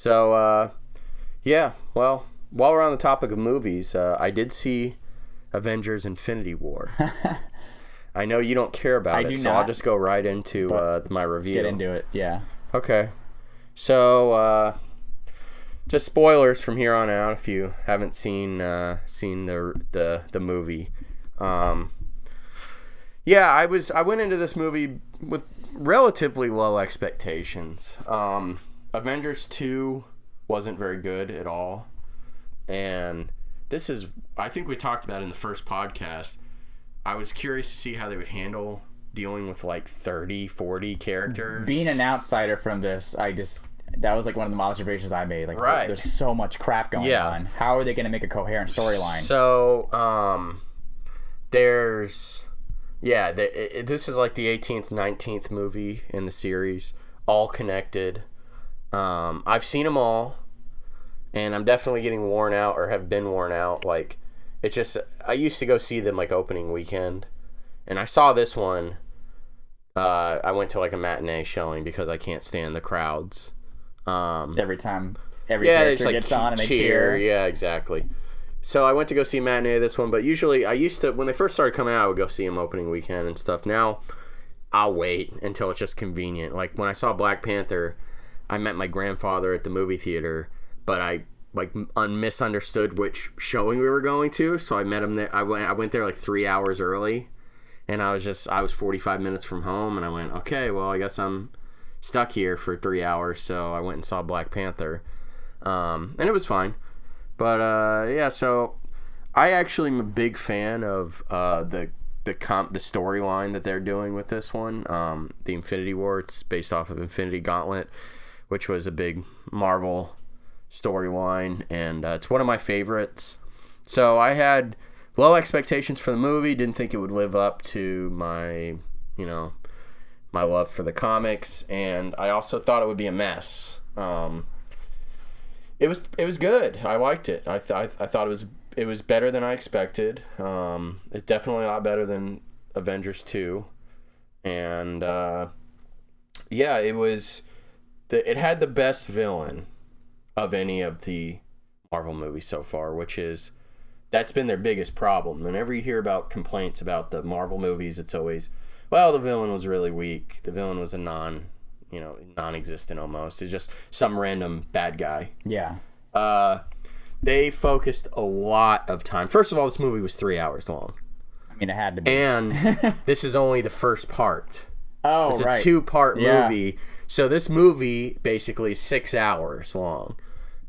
So, yeah, well, while we're on the topic of movies, I did see Avengers Infinity War. I know you don't care about it, so I'll just go right into my review. Let's get into it, yeah. Okay. So, just spoilers from here on out if you haven't seen the movie. Yeah, I went into this movie with relatively low expectations. Avengers 2 wasn't very good at all. And I think we talked about it in the first podcast. I was curious to see how they would handle dealing with like 30, 40 characters. Being an outsider from this, that was like one of the observations I made. Like, right. There's so much crap going on. How are they going to make a coherent storyline? So, this is like the 18th, 19th movie in the series, all connected. I've seen them all, and I'm definitely getting worn out or have been worn out. Like, it's just, I used to go see them like opening weekend, and I saw this one. I went to like a matinee showing because I can't stand the crowds. Every time character gets on and they cheer. Yeah, exactly. So I went to go see matinee this one, but usually I used to, when they first started coming out, I would go see them opening weekend and stuff. Now I'll wait until it's just convenient. Like when I saw Black Panther, I met my grandfather at the movie theater, but I misunderstood which showing we were going to, so I met him there. I went there like 3 hours early, and I was 45 minutes from home, and I went, okay, well, I guess I'm stuck here for 3 hours, so I went and saw Black Panther, and it was fine. But yeah, so I actually am a big fan of the storyline that they're doing with this one, the Infinity War. It's based off of Infinity Gauntlet, which was a big Marvel storyline, and it's one of my favorites. So I had low expectations for the movie, didn't think it would live up to my love for the comics, and I also thought it would be a mess. It was good. I liked it. I thought it was better than I expected. It's definitely a lot better than Avengers 2, and yeah, it had the best villain of any of the Marvel movies so far, that's been their biggest problem. Whenever you hear about complaints about the Marvel movies, it's always, well, the villain was really weak. The villain was a non-existent almost. It's just some random bad guy. Yeah. They focused a lot of time. First of all, this movie was 3 hours long. I mean, it had to be. And this is only the first part. Oh, it's right. It's a 2-part movie. So this movie basically is 6 hours long.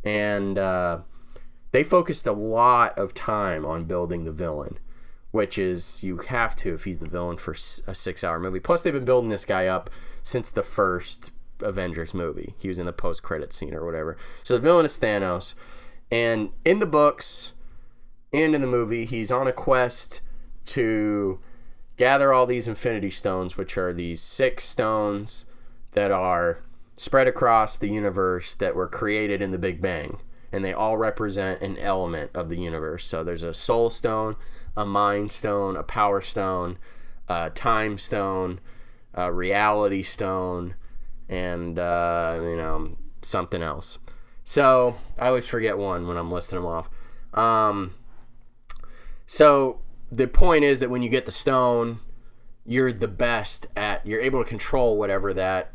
And they focused a lot of time on building the villain, which is, you have to if he's the villain for a 6-hour movie. Plus, they've been building this guy up since the first Avengers movie. He was in the post-credit scene or whatever. So the villain is Thanos. And in the books and in the movie, he's on a quest to gather all these Infinity Stones, which are these 6 stones that are spread across the universe that were created in the Big Bang, and they all represent an element of the universe. So there's a soul stone, a mind stone, a power stone, a time stone, a reality stone, and something else. So I always forget one when I'm listing them off. So the point is that when you get the stone, you're the best you're able to control whatever that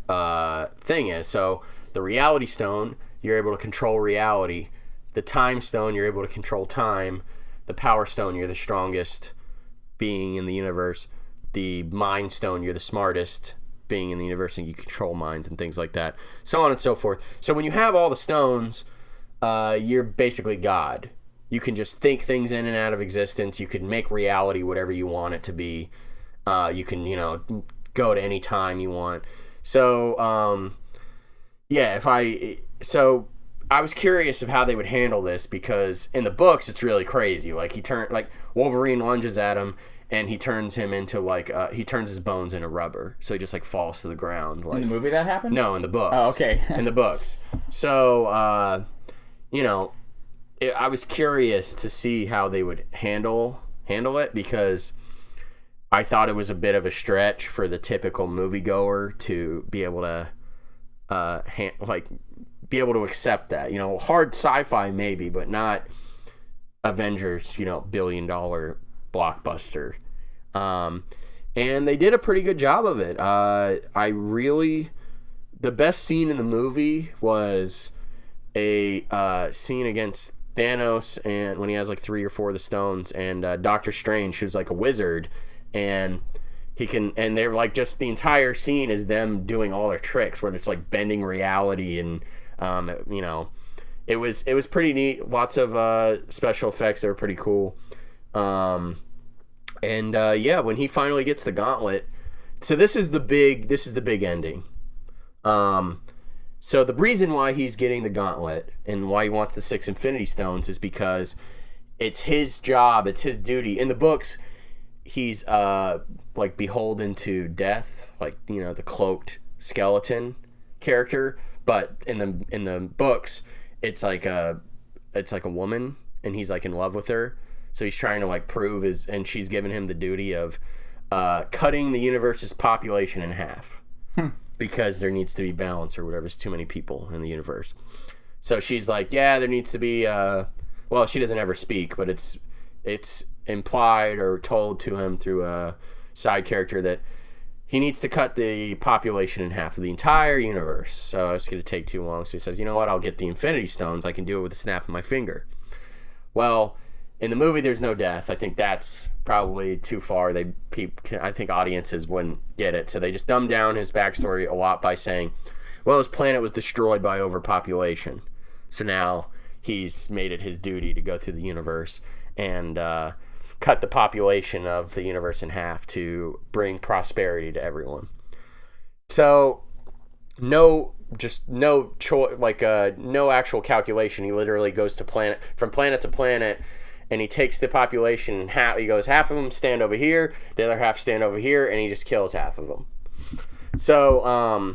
thing is. So the reality stone, you're able to control reality. The time stone, you're able to control time. The power stone, you're the strongest being in the universe. The mind stone, you're the smartest being in the universe, and you control minds and things like that. So on and so forth. So when you have all the stones, you're basically God. You can just think things in and out of existence. You can make reality whatever you want it to be. You can, go to any time you want. So, I was curious of how they would handle this, because in the books it's really crazy. Like Wolverine lunges at him and he turns him into he turns his bones into rubber, so he just falls to the ground. In the movie that happened? No, in the books. Oh, okay. In the books. So, I was curious to see how they would handle it, because I thought it was a bit of a stretch for the typical moviegoer to be able to be able to accept that. Hard sci-fi maybe, but not Avengers, billion-dollar blockbuster. And they did a pretty good job of it. The best scene in the movie was a scene against Thanos, and when he has like 3 or 4 of the stones, and Doctor Strange, who's like a wizard, and they're like, just the entire scene is them doing all their tricks, where it's like bending reality, and it was pretty neat. Lots of special effects that were pretty cool. When he finally gets the gauntlet, so this is the big ending. So the reason why he's getting the gauntlet and why he wants the 6 Infinity Stones is because it's his job, it's his duty. In the books, he's like beholden to death, like the cloaked skeleton character. But in the books, it's like a woman, and he's like in love with her. So he's trying to like prove and she's given him the duty of cutting the universe's population in half. Because there needs to be balance or whatever. There's too many people in the universe. So she's like, yeah, there needs to be well, she doesn't ever speak, but it's implied or told to him through a side character that he needs to cut the population in half of the entire universe. So it's going to take too long. So he says, you know what, I'll get the Infinity Stones. I can do it with a snap of my finger. Well, in the movie, there's no death. I think that's probably too far. I think audiences wouldn't get it. So they just dumb down his backstory a lot by saying, well, his planet was destroyed by overpopulation. So now he's made it his duty to go through the universe and cut the population of the universe in half to bring prosperity to everyone. So no actual calculation. He literally goes from planet to planet, and he takes the population in half. He goes, half of them stand over here, the other half stand over here, and he just kills half of them. So,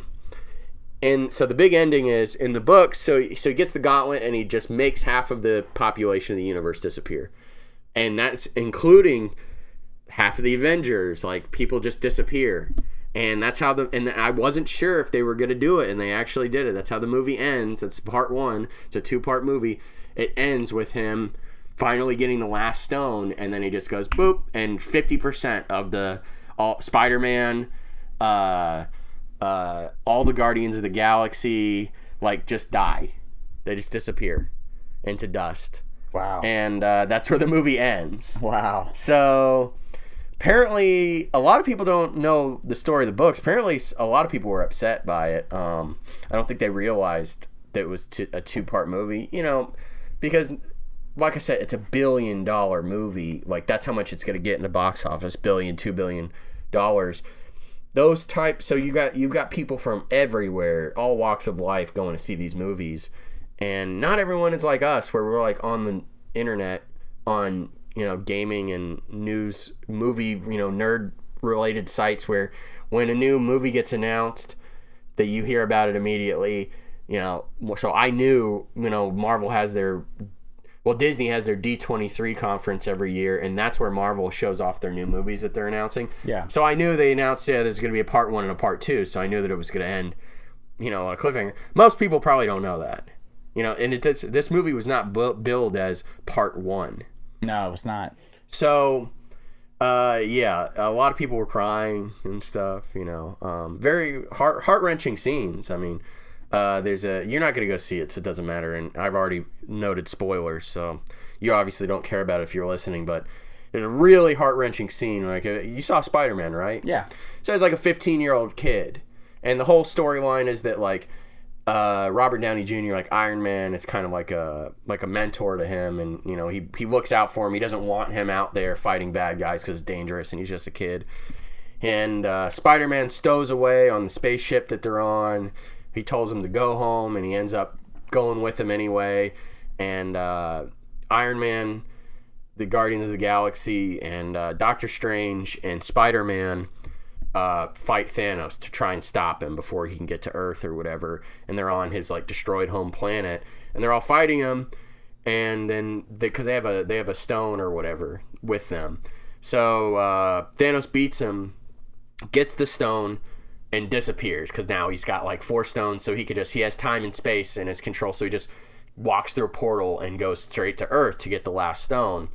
so the big ending is in the book. So he gets the gauntlet, and he just makes half of the population of the universe disappear, and that's including half of the Avengers. Like, people just disappear, and that's how and I wasn't sure if they were gonna do it, and they actually did it. That's how the movie ends. That's part 1. It's a 2-part movie. It ends with him finally getting the last stone, and then he just goes boop, and 50% of Spider-Man, all the Guardians of the Galaxy, like, just die. They just disappear into dust. Wow. And that's where the movie ends. Wow. So apparently a lot of people don't know the story of the books. Apparently a lot of people were upset by it. I don't think they realized that it was a 2-part movie, because, like I said, it's a $1 billion movie. Like, that's how much it's going to get in the box office. $2 billion. Those types. So you've got people from everywhere, all walks of life, going to see these movies, and not everyone is like us, where we're like on the internet, on gaming and news, movie, nerd related sites, where when a new movie gets announced, that you hear about it immediately. So I knew, Marvel has Disney has their D23 conference every year, and that's where Marvel shows off their new movies that they're announcing. Yeah. So I knew they announced, there's going to be a part 1 and a part 2, so I knew that it was going to end, on a cliffhanger. Most people probably don't know that. And this movie was not billed as part 1. No, it was not. So, a lot of people were crying and stuff, very heart-wrenching scenes. I mean, you're not going to go see it, so it doesn't matter, and I've already noted spoilers, so you obviously don't care about it if you're listening, but there's a really heart-wrenching scene. Like, you saw Spider-Man, right? Yeah. So it's like a 15-year-old kid, and the whole storyline is that, like, Robert Downey Jr., like Iron Man, is kind of like a mentor to him, and he looks out for him. He doesn't want him out there fighting bad guys because it's dangerous, and he's just a kid. And Spider-Man stows away on the spaceship that they're on. He tells him to go home, and he ends up going with him anyway. And Iron Man, the Guardians of the Galaxy, and Doctor Strange and Spider-Man fight Thanos to try and stop him before he can get to Earth or whatever. And they're on his like destroyed home planet, and they're all fighting him. And then because they have a stone or whatever with them, so Thanos beats him, gets the stone, and disappears because now he's got like 4 stones, so he has time and space in his control, so he just walks through a portal and goes straight to Earth to get the last stone.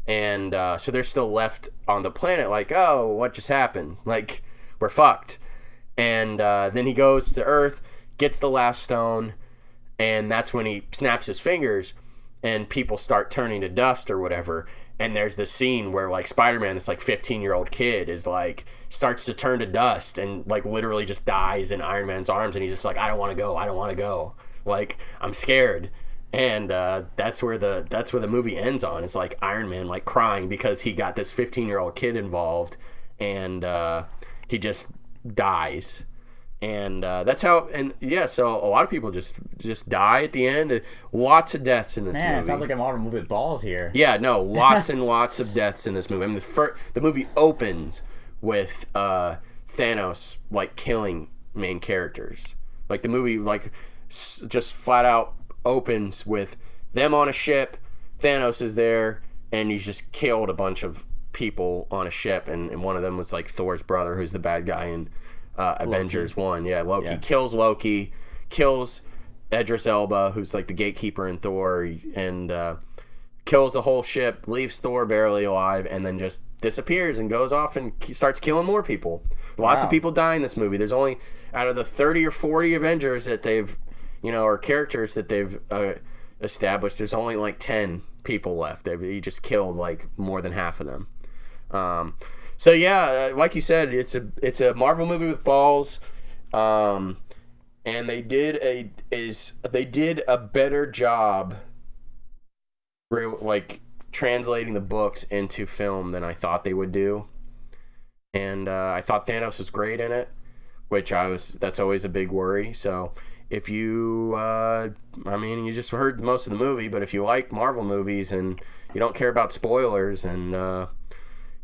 And so they're still left on the planet like, oh, what just happened? Like, we're fucked. And then he goes to Earth, gets the last stone, and that's when he snaps his fingers and people start turning to dust or whatever. And there's this scene where like Spider-Man, this like 15-year-old kid, is like starts to turn to dust and like literally just dies in Iron Man's arms, and he's just like, I don't want to go, like, I'm scared. And that's where the movie ends on. It's like Iron Man like crying because he got this 15-year-old kid involved, and he just dies. And that's how. And yeah, so a lot of people just die at the end. Lots of deaths in this movie. Man, it sounds like a Marvel movie with balls here. Yeah, no, lots and lots of deaths in this movie. I mean, the movie opens with Thanos like killing main characters. Like the movie like just flat out opens with them on a ship. Thanos is there, and he's just killed a bunch of people on a ship, and one of them was like Thor's brother, who's the bad guy in Avengers 1. Yeah, Loki. Yeah. Kills Loki, kills Idris Elba, who's like the gatekeeper in Thor, and kills the whole ship, leaves Thor barely alive, and then just disappears and goes off and starts killing more people. Lots of people die in this movie. There's only, out of the 30 or 40 Avengers that they've, or characters that they've established, there's only like 10 people left. He just killed like more than half of them. So yeah, like you said, it's a Marvel movie with balls, and they did a better job, like translating the books into film than I thought they would do. And I thought Thanos was great in it, that's always a big worry. So if you, you just heard most of the movie, but if you like Marvel movies and you don't care about spoilers, and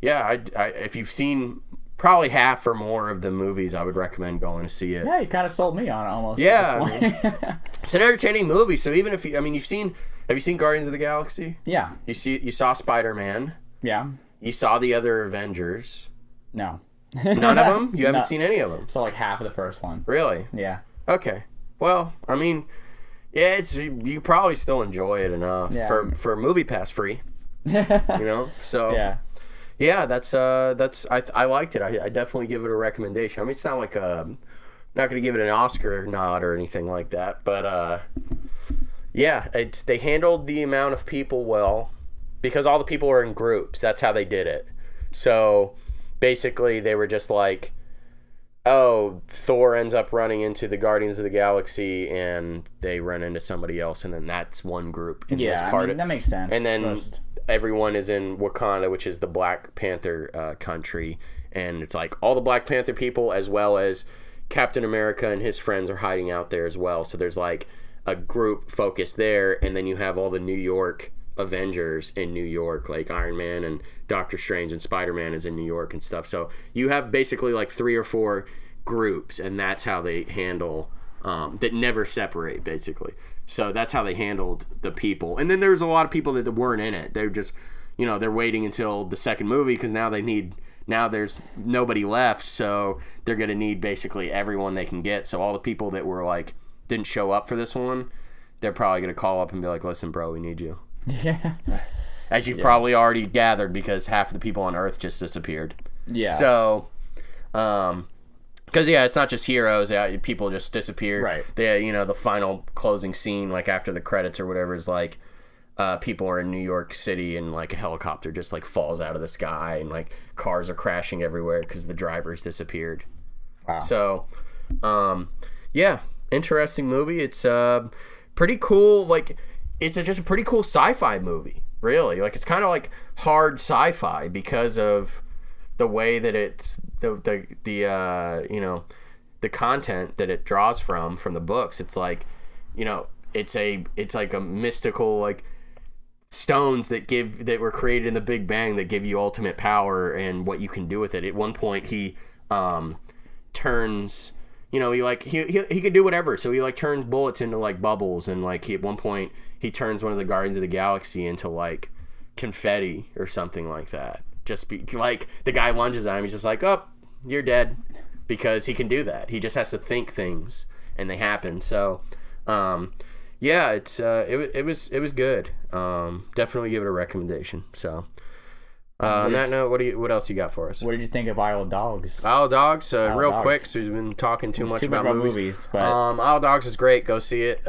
if you've seen probably half or more of the movies, I would recommend going to see it. Yeah, you kind of sold me on it almost. Yeah, it's an entertaining movie. So even if have you seen Guardians of the Galaxy? Yeah. You saw Spider-Man. Yeah. You saw the other Avengers. No. None of them? You haven't seen any of them? So like half of the first one. Really? Yeah. Okay. Well, you probably still enjoy it enough for Movie Pass free. So yeah. Yeah, I liked it. I definitely give it a recommendation. I mean, it's not like not going to give it an Oscar nod or anything like that, but they handled the amount of people well because all the people are in groups. That's how they did it. So basically, they were just like, oh, Thor ends up running into the Guardians of the Galaxy, and they run into somebody else, and then that's one group in this part. That makes sense. And then everyone is in Wakanda, which is the Black Panther country, and it's like all the Black Panther people as well as Captain America and his friends are hiding out there as well. So there's like a group focused there, and then you have all the New York Avengers in New York, like Iron Man and Doctor Strange and Spider-Man is in New York and stuff. So you have basically like 3 or 4 groups, and that's how they handle that never separate, basically. So that's how they handled the people. And then there's a lot of people that weren't in it. They're just, they're waiting until the second movie because now there's nobody left, so they're going to need basically everyone they can get. So all the people that were like didn't show up for this one, they're probably going to call up and be like, listen, bro, we need you. Yeah. As you've probably already gathered, because half of the people on Earth just disappeared. Yeah. So, because it's not just heroes. People just disappear. Right. The final closing scene, like after the credits or whatever, is like people are in New York City and like a helicopter just like falls out of the sky and like cars are crashing everywhere because the drivers disappeared. Wow. So, interesting movie. It's pretty cool. Like, it's just a pretty cool sci-fi movie. Really, like it's kind of like hard sci-fi because of the way that it's the content that it draws from the books. It's like, it's like a mystical, like stones that were created in the Big Bang that give you ultimate power and what you can do with it. At one point he turns, he could do whatever. So he like turns bullets into like bubbles, and like at one point he turns one of the Guardians of the Galaxy into like confetti or something like that. Just be like, the guy lunges at him, he's just like, oh, you're dead. because he can do that. He just has to think things and they happen. So, yeah, it was good. Definitely give it a recommendation. So, on that note, what else you got for us? What did you think of Isle of Dogs? Isle of Dogs, real Dogs. quick, so we've been talking too much about movies. But Isle of Dogs is great. Go see it.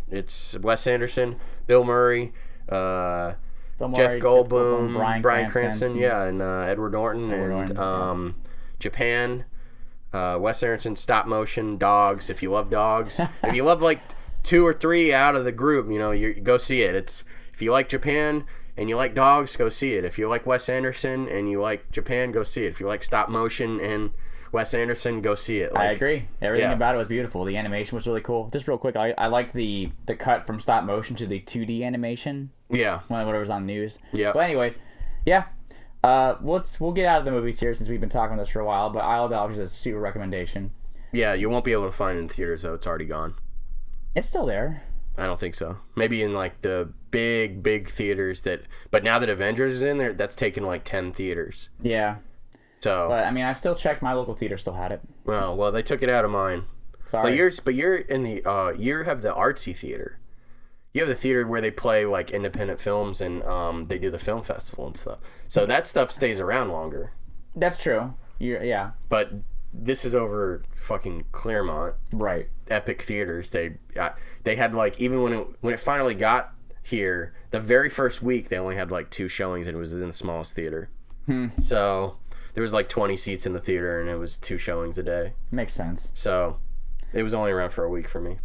It's Wes Anderson, Bill Murray, Jeff Goldblum, Bryan Cranston, yeah, and Edward Norton, Japan. Wes Anderson, stop motion, dogs. If you love dogs, if you love like 2 or 3 out of the group, you go see it. If you like Japan and you like dogs, go see it. If you like Wes Anderson and you like Japan, go see it. If you like stop motion and Wes Anderson, go see it. I agree. Everything about it was beautiful. The animation was really cool. Just real quick, I liked the cut from stop motion to the 2D animation. Yeah. Whatever was on the news. Yeah. But anyways, yeah. We'll get out of the movies here since we've been talking about this for a while. But Isle of Dogs is a super recommendation. Yeah, you won't be able to find it in theaters though. It's already gone. It's still there. I don't think so. Maybe in like the big theaters but now that Avengers is in there, that's taken like 10 theaters. Yeah. So. But I mean, I still checked. My local theater still had it. Well, they took it out of mine. Sorry. But you're in the you have the artsy theater. You have the theater where they play like independent films and they do the film festival and stuff. So that stuff stays around longer. That's true. Yeah. But this is over fucking Claremont. Right. Epic Theaters. They had like, even when it finally got here, the very first week they only had like 2 showings and it was in the smallest theater. So there was like 20 seats in the theater and it was 2 showings a day. Makes sense. So it was only around for a week for me.